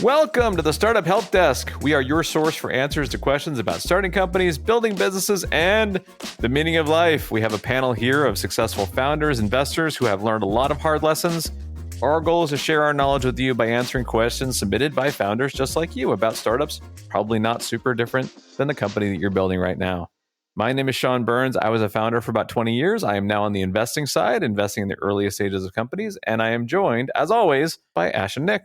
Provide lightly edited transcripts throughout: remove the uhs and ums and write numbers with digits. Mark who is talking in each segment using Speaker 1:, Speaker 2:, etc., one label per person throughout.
Speaker 1: Welcome to the Startup Help Desk. We are your source for answers to questions about starting companies, building businesses, and the meaning of life. We have a panel here of successful founders, investors who have learned a lot of hard lessons. Our goal is to share our knowledge with you by answering questions submitted by founders just like you about startups, probably not super different than the company that you're building right now. My name is Sean Burns. I was a founder for about 20 years. I am now on the investing side, investing in the earliest stages of companies, and I am joined, as always, by Ash and Nick.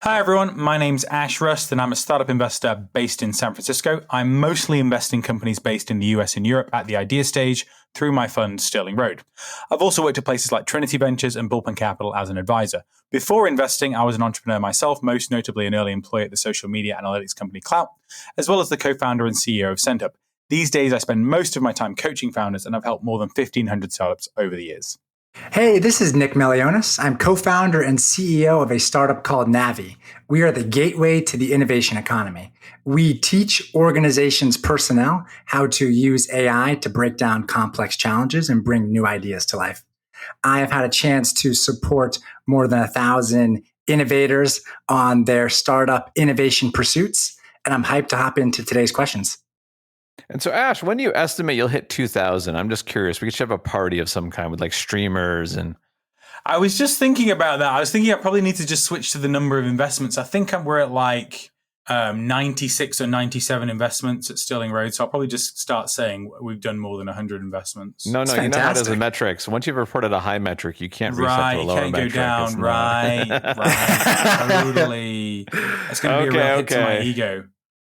Speaker 2: Hi everyone, my name's Ash Rust and I'm a startup investor based in San Francisco. I mostly invest in companies based in the US and Europe at the idea stage through my fund Sterling Road. I've also worked at places like Trinity Ventures and Bullpen Capital as an advisor. Before investing, I was an entrepreneur myself, most notably an early employee at the social media analytics company Clout, as well as the co-founder and CEO of Centup. These days, I spend most of my time coaching founders and I've helped more than 1,500 startups over the years.
Speaker 3: Hey, this is Nick Melionis. I'm co-founder and CEO of a startup called Navi. We are the gateway to the innovation economy. We teach organizations' personnel how to use AI to break down complex challenges and bring new ideas to life. I have had a chance to support more than 1,000 innovators on their startup innovation pursuits, and I'm hyped to hop into today's questions.
Speaker 1: And so, Ash, when do you estimate you'll hit 2,000? I'm just curious. We could have a party of some kind with like streamers and...
Speaker 2: I was just thinking about that. I was thinking I probably need to just switch to the number of investments. I think we're at like 96 or 97 investments at Sterling Road. So I'll probably just start saying we've done more than 100 investments.
Speaker 1: No, you know how it is with metrics. Once you've reported a high metric, you can't reset to a lower metric.
Speaker 2: Right, you can't go down. Right. Totally. That's going to be a real hit to my ego.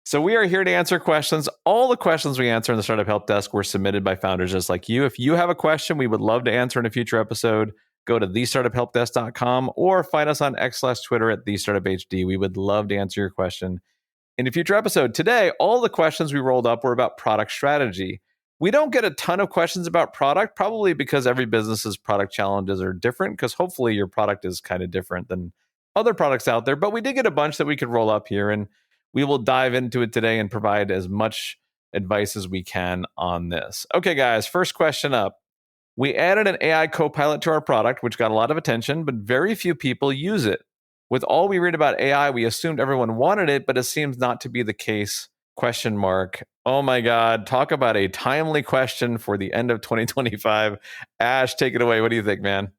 Speaker 1: So we are here to answer questions. All the questions we answer in the Startup Help Desk were submitted by founders just like you. If you have a question we would love to answer in a future episode, go to thestartuphelpdesk.com or find us on X/Twitter at thestartuphd. We would love to answer your question in a future episode. Today, all the questions we rolled up were about product strategy. We don't get a ton of questions about product, probably because every business's product challenges are different, because hopefully your product is kind of different than other products out there. But we did get a bunch that we could roll up here, and we will dive into it today and provide as much advice as we can on this. Okay, guys, first question up. We added an AI copilot to our product, which got a lot of attention, but very few people use it. With all we read about AI, we assumed everyone wanted it, but it seems not to be the case. ? Oh my God, talk about a timely question for the end of 2025. Ash, take it away. What do you think, man?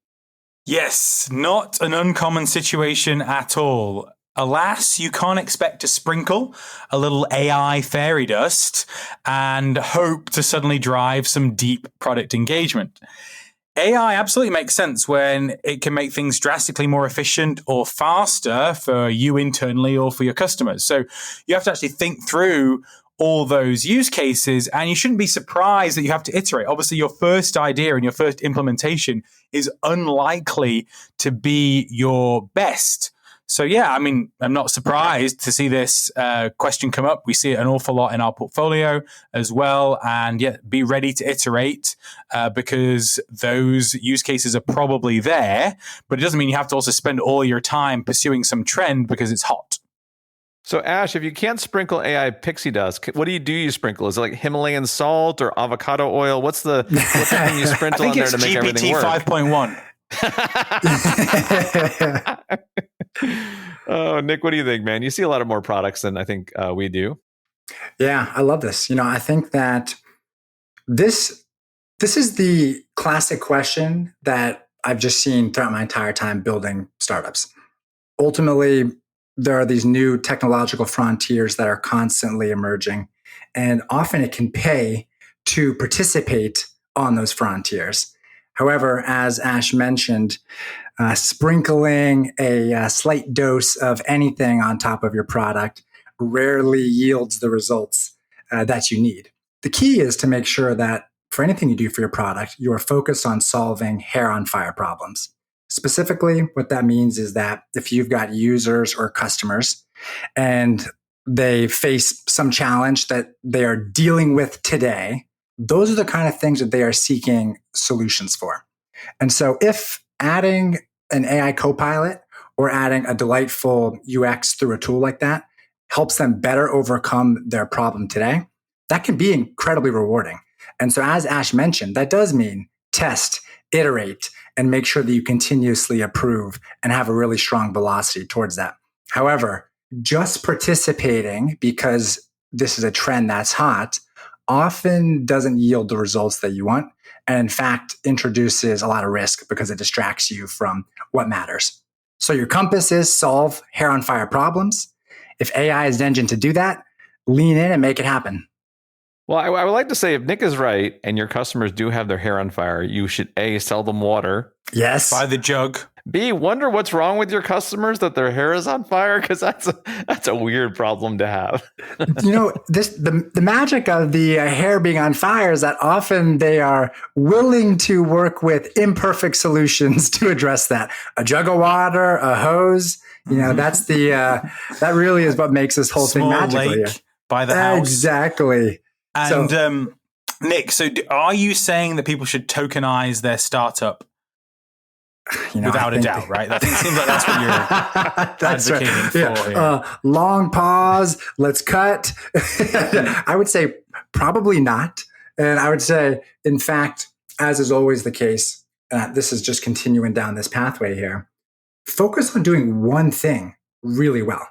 Speaker 2: Yes, not an uncommon situation at all. Alas, you can't expect to sprinkle a little AI fairy dust and hope to suddenly drive some deep product engagement. AI absolutely makes sense when it can make things drastically more efficient or faster for you internally or for your customers. So you have to actually think through all those use cases, and you shouldn't be surprised that you have to iterate. Obviously, your first idea and your first implementation is unlikely to be your best. So yeah, I mean, I'm not surprised to see this question come up. We see it an awful lot in our portfolio as well. And yeah, be ready to iterate because those use cases are probably there. But it doesn't mean you have to also spend all your time pursuing some trend because it's hot.
Speaker 1: So Ash, if you can't sprinkle AI pixie dust, what do you sprinkle? Is it like Himalayan salt or avocado oil? What's the thing you sprinkle in there to make everything work?
Speaker 2: I think it's GPT 5.1.
Speaker 1: Oh, Nick, what do you think, man? You see a lot of more products than I think we do.
Speaker 3: Yeah, I love this. I think that this is the classic question that I've just seen throughout my entire time building startups. Ultimately, there are these new technological frontiers that are constantly emerging, and often it can pay to participate on those frontiers. However, as Ash mentioned, sprinkling a slight dose of anything on top of your product rarely yields the results that you need. The key is to make sure that for anything you do for your product, you are focused on solving hair-on-fire problems. Specifically, what that means is that if you've got users or customers and they face some challenge that they are dealing with today, those are the kind of things that they are seeking solutions for. And so if adding an AI copilot or adding a delightful UX through a tool like that helps them better overcome their problem today, that can be incredibly rewarding. And so as Ash mentioned, that does mean test, iterate, and make sure that you continuously improve and have a really strong velocity towards that. However, just participating because this is a trend that's hot often doesn't yield the results that you want. And in fact, introduces a lot of risk because it distracts you from what matters. So your compass is solve hair on fire problems. If AI is the engine to do that, lean in and make it happen.
Speaker 1: Well, I would like to say if Nick is right and your customers do have their hair on fire, you should A, sell them water.
Speaker 3: Yes.
Speaker 2: By the jug.
Speaker 1: B, wonder what's wrong with your customers that their hair is on fire, because that's a weird problem to have.
Speaker 3: The magic of the hair being on fire is that often they are willing to work with imperfect solutions to address that. A jug of water, a hose, that's that really is what makes this whole
Speaker 2: Small
Speaker 3: thing magical.
Speaker 2: lake by the house.
Speaker 3: Exactly.
Speaker 2: And Nick, so are you saying that people should tokenize their startup? Without a doubt, right? That seems like that's what you're advocating for here.
Speaker 3: Long pause. Let's cut. I would say probably not. And I would say, in fact, as is always the case, this is just continuing down this pathway here. Focus on doing one thing really well.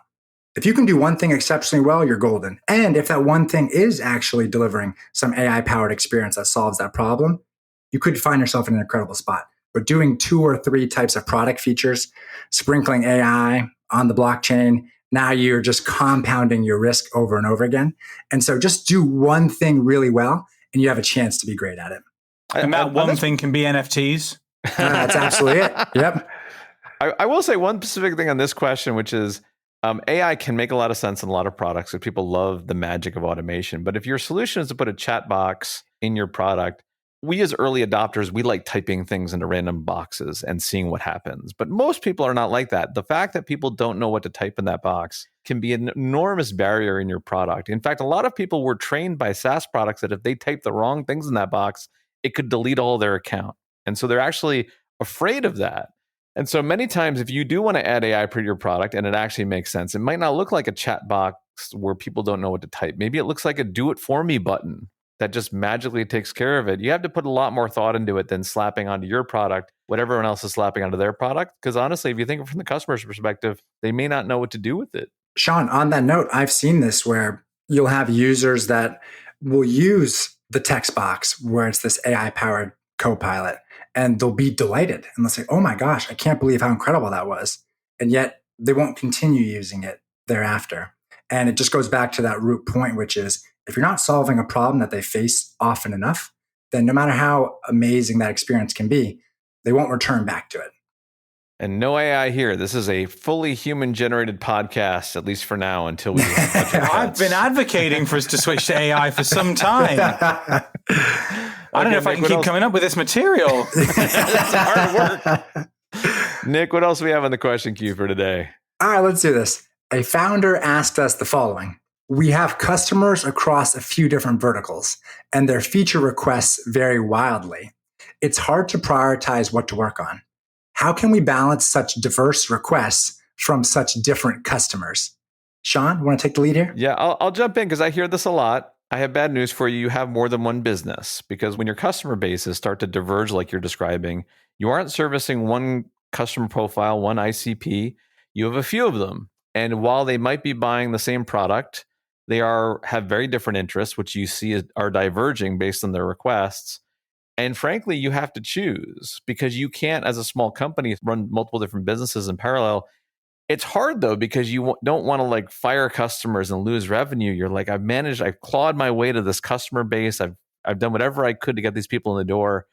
Speaker 3: If you can do one thing exceptionally well, you're golden. And if that one thing is actually delivering some AI-powered experience that solves that problem, you could find yourself in an incredible spot. But doing 2 or 3 types of product features, sprinkling AI on the blockchain, now you're just compounding your risk over and over again. And so just do one thing really well, and you have a chance to be great at it.
Speaker 2: And that one thing can be NFTs?
Speaker 3: That's absolutely it. Yep.
Speaker 1: I will say one specific thing on this question, which is AI can make a lot of sense in a lot of products because people love the magic of automation. But if your solution is to put a chat box in your product, we as early adopters, we like typing things into random boxes and seeing what happens. But most people are not like that. The fact that people don't know what to type in that box can be an enormous barrier in your product. In fact, a lot of people were trained by SaaS products that if they type the wrong things in that box, it could delete all their account. And so they're actually afraid of that. And so many times, if you do want to add AI to your product and it actually makes sense, it might not look like a chat box where people don't know what to type. Maybe it looks like a do it for me button that just magically takes care of it. You have to put a lot more thought into it than slapping onto your product what everyone else is slapping onto their product. Because honestly, if you think from the customer's perspective, they may not know what to do with it.
Speaker 3: Sean, on that note, I've seen this where you'll have users that will use the text box where it's this AI-powered Copilot, and they'll be delighted. And they'll say, oh my gosh, I can't believe how incredible that was. And yet they won't continue using it thereafter. And it just goes back to that root point, which is if you're not solving a problem that they face often enough, then no matter how amazing that experience can be, they won't return back to it.
Speaker 1: And no AI here. This is a fully human-generated podcast, at least for now, until we.
Speaker 2: I've been advocating for us to switch to AI for some time. I don't know if I can keep coming up with this material.
Speaker 1: That's hard work. Nick, what else do we have on the question queue for today?
Speaker 3: All right, let's do this. A founder asked us the following. We have customers across a few different verticals, and their feature requests vary wildly. It's hard to prioritize what to work on. How can we balance such diverse requests from such different customers? Sean, you want to take the lead here?
Speaker 1: Yeah, I'll jump in because I hear this a lot. I have bad news for you. You have more than one business because when your customer bases start to diverge like you're describing, you aren't servicing one customer profile, one ICP. You have a few of them. And while they might be buying the same product, they have very different interests, which you see are diverging based on their requests. And frankly, you have to choose because you can't, as a small company, run multiple different businesses in parallel. It's hard though, because you don't want to fire customers and lose revenue. You're like, I've clawed my way to this customer base. I've done whatever I could to get these people in the door.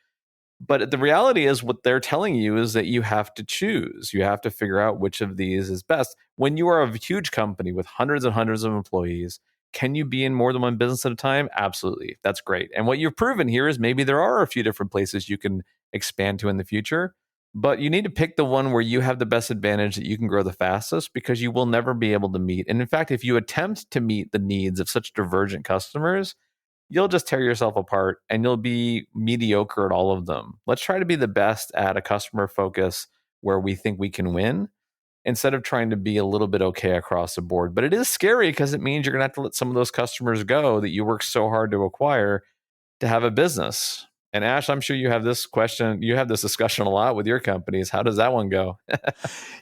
Speaker 1: But the reality is what they're telling you is that you have to choose. You have to figure out which of these is best. When you are a huge company with hundreds and hundreds of employees, can you be in more than one business at a time? Absolutely. That's great. And what you've proven here is maybe there are a few different places you can expand to in the future, but you need to pick the one where you have the best advantage that you can grow the fastest because you will never be able to meet. And in fact, if you attempt to meet the needs of such divergent customers, you'll just tear yourself apart and you'll be mediocre at all of them. Let's try to be the best at a customer focus where we think we can win instead of trying to be a little bit okay across the board. But it is scary because it means you're going to have to let some of those customers go that you work so hard to acquire to have a business. And Ash, I'm sure you have this discussion a lot with your companies. How does that one go?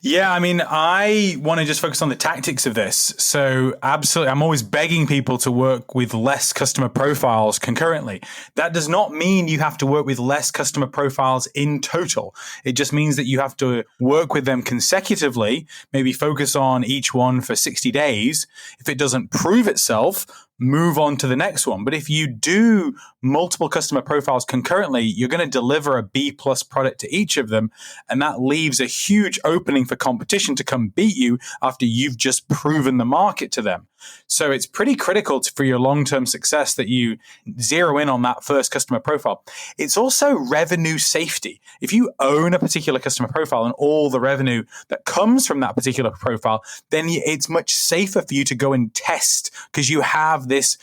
Speaker 2: Yeah, I mean, I want to just focus on the tactics of this. So absolutely, I'm always begging people to work with less customer profiles concurrently. That does not mean you have to work with less customer profiles in total. It just means that you have to work with them consecutively, maybe focus on each one for 60 days. If it doesn't prove itself, move on to the next one. But if you do multiple customer profiles concurrently, you're going to deliver a B+ product to each of them. And that leaves a huge opening for competition to come beat you after you've just proven the market to them. So it's pretty critical for your long-term success that you zero in on that first customer profile. It's also revenue safety. If you own a particular customer profile and all the revenue that comes from that particular profile, then it's much safer for you to go and test because you have this,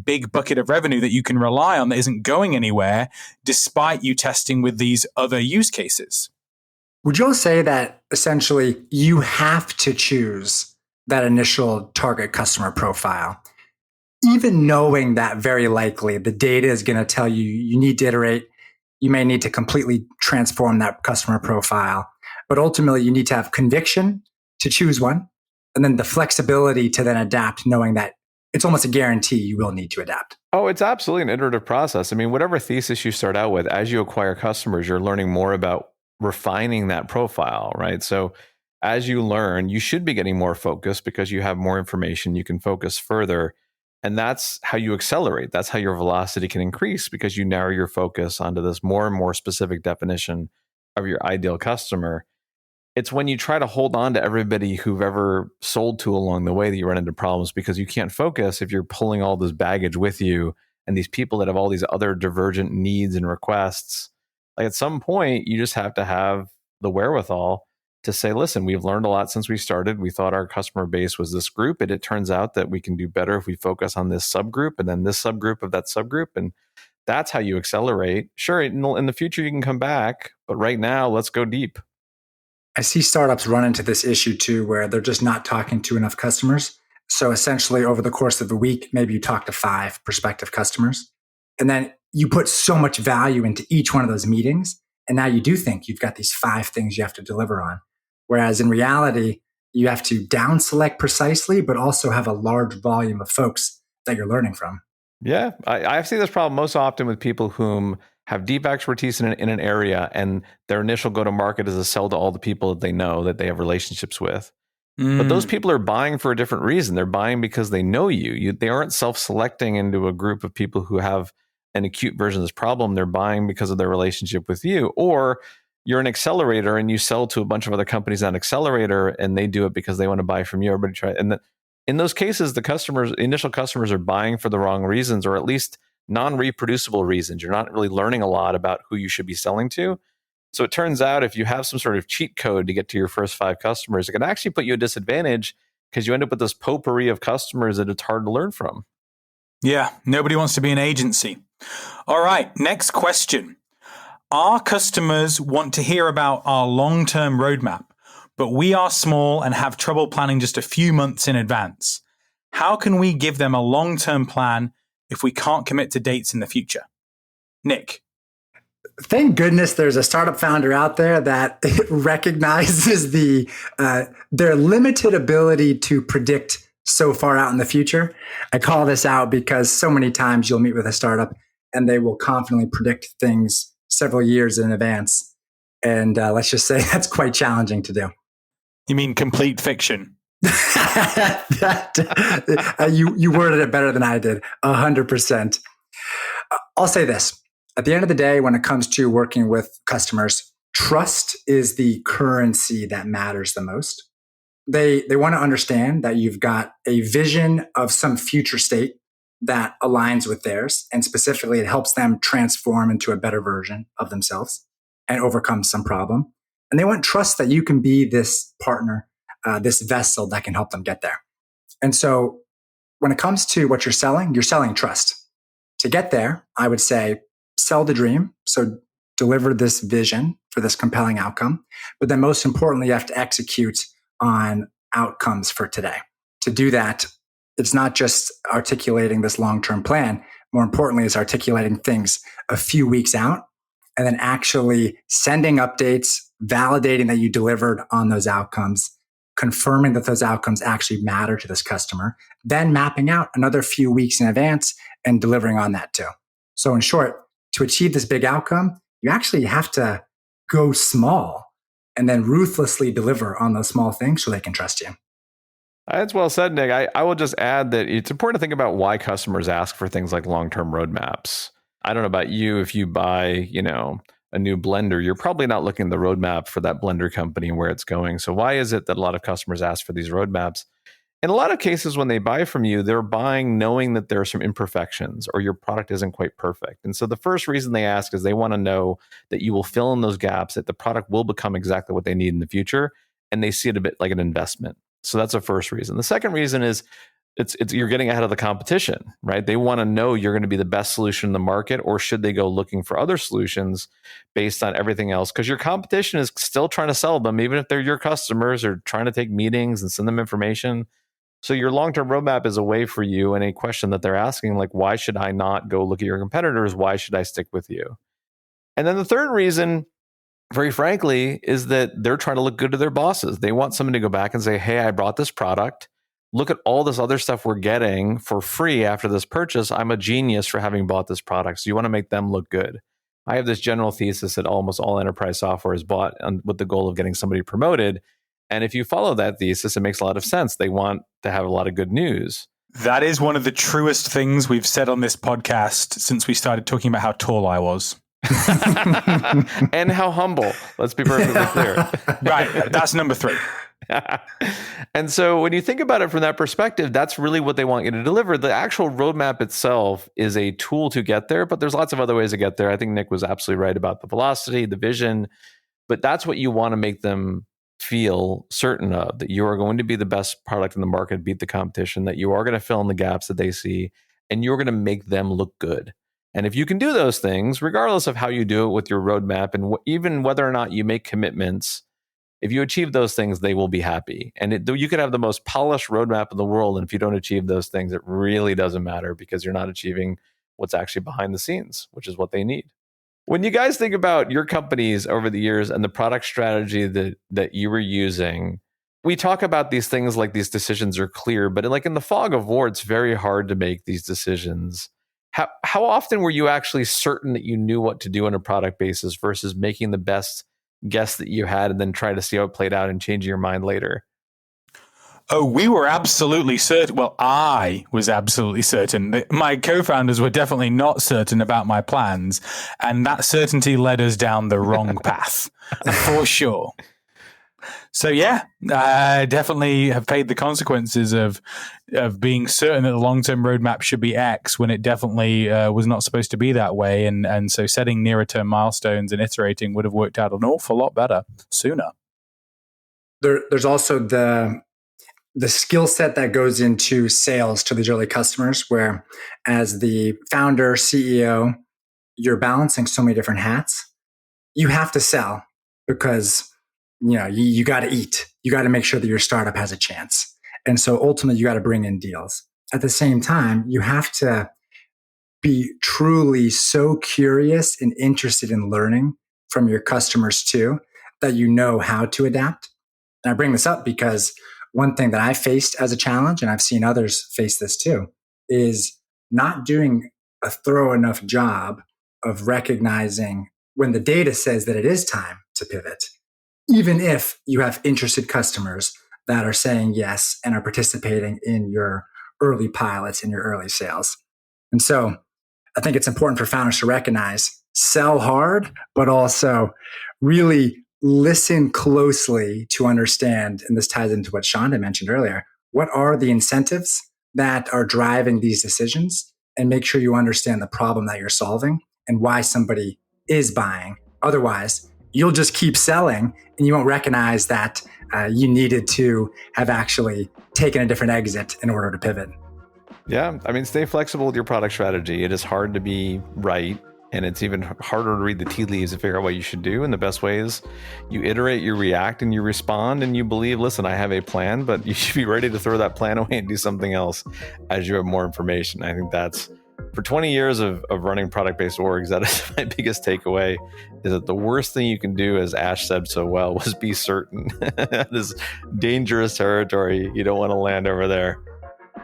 Speaker 2: big bucket of revenue that you can rely on that isn't going anywhere despite you testing with these other use cases.
Speaker 3: Would you all say that essentially you have to choose that initial target customer profile, even knowing that very likely the data is going to tell you you need to iterate, you may need to completely transform that customer profile, but ultimately you need to have conviction to choose one, and then the flexibility to then adapt, knowing that it's almost a guarantee you will need to adapt.
Speaker 1: Oh, it's absolutely an iterative process. I mean, whatever thesis you start out with, as you acquire customers, you're learning more about refining that profile, right? So as you learn, you should be getting more focused because you have more information, you can focus further. And that's how you accelerate. That's how your velocity can increase because you narrow your focus onto this more and more specific definition of your ideal customer. It's when you try to hold on to everybody who've ever sold to along the way that you run into problems because you can't focus if you're pulling all this baggage with you and these people that have all these other divergent needs and requests. Like at some point, you just have to have the wherewithal to say, listen, we've learned a lot since we started. We thought our customer base was this group, and it turns out that we can do better if we focus on this subgroup and then this subgroup of that subgroup. And that's how you accelerate. Sure, in the future, you can come back, but right now, let's go deep.
Speaker 3: I see startups run into this issue too, where they're just not talking to enough customers. So essentially over the course of a week, maybe you talk to 5 prospective customers, and then you put so much value into each one of those meetings. And now you do think you've got these 5 things you have to deliver on. Whereas in reality, you have to down select precisely, but also have a large volume of folks that you're learning from.
Speaker 1: Yeah, I've seen this problem most often with people whom have deep expertise in an area, and their initial go-to-market is to sell to all the people that they know, that they have relationships with. But those people are buying for a different reason. They're buying because they know you. They aren't self-selecting into a group of people who have an acute version of this problem. They're buying because of their relationship with you. Or you're an accelerator and you sell to a bunch of other companies on accelerator, and they do it because they want to buy from you. Everybody try. And in those cases, the initial customers are buying for the wrong reasons, or at least non-reproducible reasons. You're not really learning a lot about who you should be selling to. So it turns out if you have some sort of cheat code to get to your first 5 customers, it can actually put you at a disadvantage because you end up with this potpourri of customers that it's hard to learn from.
Speaker 2: Yeah, nobody wants to be an agency. All right, next question. Our customers want to hear about our long-term roadmap, but we are small and have trouble planning just a few months in advance. How can we give them a long-term plan if we can't commit to dates in the future? Nick.
Speaker 3: Thank goodness there's a startup founder out there that recognizes their limited ability to predict so far out in the future. I call this out because so many times you'll meet with a startup and they will confidently predict things several years in advance. And let's just say that's quite challenging to do.
Speaker 2: You mean complete fiction?
Speaker 3: You worded it better than I did, 100%. I'll say this. At the end of the day, when it comes to working with customers, trust is the currency that matters the most. They want to understand that you've got a vision of some future state that aligns with theirs. And specifically, it helps them transform into a better version of themselves and overcome some problem. And they want trust that you can be this partner, this vessel that can help them get there. And so when it comes to what you're selling trust. To get there, I would say, sell the dream. So deliver this vision for this compelling outcome. But then most importantly, you have to execute on outcomes for today. To do that, it's not just articulating this long-term plan. more importantly, is articulating things a few weeks out and then actually sending updates, validating that you delivered on those outcomes, confirming that those outcomes actually matter to this customer, then mapping out another few weeks in advance and delivering on that too. So in short, to achieve this big outcome, you actually have to go small and then ruthlessly deliver on those small things so they can trust you.
Speaker 1: That's well said, Nick. I will just add that it's important to think about why customers ask for things like long-term roadmaps. I don't know about you, if you buy, a new blender, you're probably not looking at the roadmap for that blender company and where it's going. So why is it that a lot of customers ask for these roadmaps? In a lot of cases, when they buy from you, they're buying knowing that there are some imperfections or your product isn't quite perfect. And so the first reason they ask is they want to know that you will fill in those gaps, that the product will become exactly what they need in the future, and they see it a bit like an investment. So that's the first reason. The second reason is it's you're getting ahead of the competition, right? They want to know you're going to be the best solution in the market, or should they go looking for other solutions based on everything else? Because your competition is still trying to sell them, even if they're your customers, or trying to take meetings and send them information. So your long-term roadmap is a way for you, and a question that they're asking, like, why should I not go look at your competitors? Why should I stick with you? And then the third reason, very frankly, is that they're trying to look good to their bosses. They want someone to go back and say, hey, I brought this product. Look at all this other stuff we're getting for free after this purchase. I'm a genius for having bought this product. So you want to make them look good. I have this general thesis that almost all enterprise software is bought with the goal of getting somebody promoted. And if you follow that thesis, it makes a lot of sense. They want to have a lot of good news.
Speaker 2: That is one of the truest things we've said on this podcast since we started talking about how tall I was.
Speaker 1: And how humble. Let's be perfectly clear.
Speaker 2: Right. That's number 3.
Speaker 1: And so when you think about it from that perspective, that's really what they want you to deliver. The actual roadmap itself is a tool to get there, but there's lots of other ways to get there. I think Nick was absolutely right about the velocity, the vision, but that's what you want to make them feel certain of, that you are going to be the best product in the market, beat the competition, that you are going to fill in the gaps that they see, and you're going to make them look good. And if you can do those things, regardless of how you do it with your roadmap, and even whether or not you make commitments, if you achieve those things, they will be happy. And you could have the most polished roadmap in the world, and if you don't achieve those things, it really doesn't matter, because you're not achieving what's actually behind the scenes, which is what they need. When you guys think about your companies over the years and the product strategy that you were using, we talk about these things like these decisions are clear, but like in the fog of war, it's very hard to make these decisions. How often were you actually certain that you knew what to do on a product basis versus making the best guess that you had and then try to see how it played out and changing your mind later?
Speaker 2: Oh, we were absolutely certain. Well, I was absolutely certain. My co-founders were definitely not certain about my plans, and that certainty led us down the wrong path, for sure. So yeah, I definitely have paid the consequences of being certain that the long-term roadmap should be X when it definitely was not supposed to be that way. And so setting nearer-term milestones and iterating would have worked out an awful lot better sooner.
Speaker 3: There's also the skill set that goes into sales to these early customers, where as the founder, CEO, you're balancing so many different hats. You have to sell because you got to eat. You got to make sure that your startup has a chance. And so ultimately, you got to bring in deals. At the same time, you have to be truly so curious and interested in learning from your customers too, that you know how to adapt. And I bring this up because one thing that I faced as a challenge, and I've seen others face this too, is not doing a thorough enough job of recognizing when the data says that it is time to pivot, even if you have interested customers that are saying yes and are participating in your early pilots and your early sales. And so I think it's important for founders to recognize, sell hard, but also really listen closely to understand, and this ties into what Shonda mentioned earlier, what are the incentives that are driving these decisions, and make sure you understand the problem that you're solving and why somebody is buying. Otherwise, you'll just keep selling and you won't recognize that you needed to have actually taken a different exit in order to pivot.
Speaker 1: Yeah, I mean, stay flexible with your product strategy. It is hard to be right. And it's even harder to read the tea leaves to figure out what you should do. And the best way is you iterate, you react, and you respond, and you believe, listen, I have a plan, but you should be ready to throw that plan away and do something else as you have more information. I think that's for 20 years of running product-based orgs, that is my biggest takeaway, is that the worst thing you can do, as Ash said so well, was be certain. That is dangerous territory. You don't want to land over there.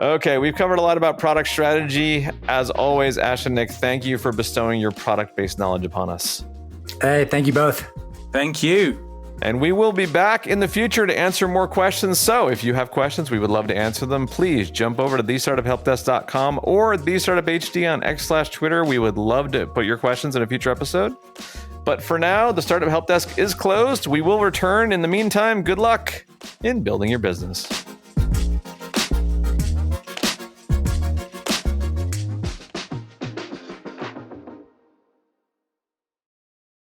Speaker 1: Okay, we've covered a lot about product strategy. As always, Ash and Nick, thank you for bestowing your product-based knowledge upon us.
Speaker 3: Hey, thank you both.
Speaker 2: Thank you.
Speaker 1: And we will be back in the future to answer more questions. So if you have questions, we would love to answer them. Please jump over to thestartuphelpdesk.com or thestartuphd on X/Twitter. We would love to put your questions in a future episode. But for now, the Startup Help Desk is closed. We will return. In the meantime, good luck in building your business.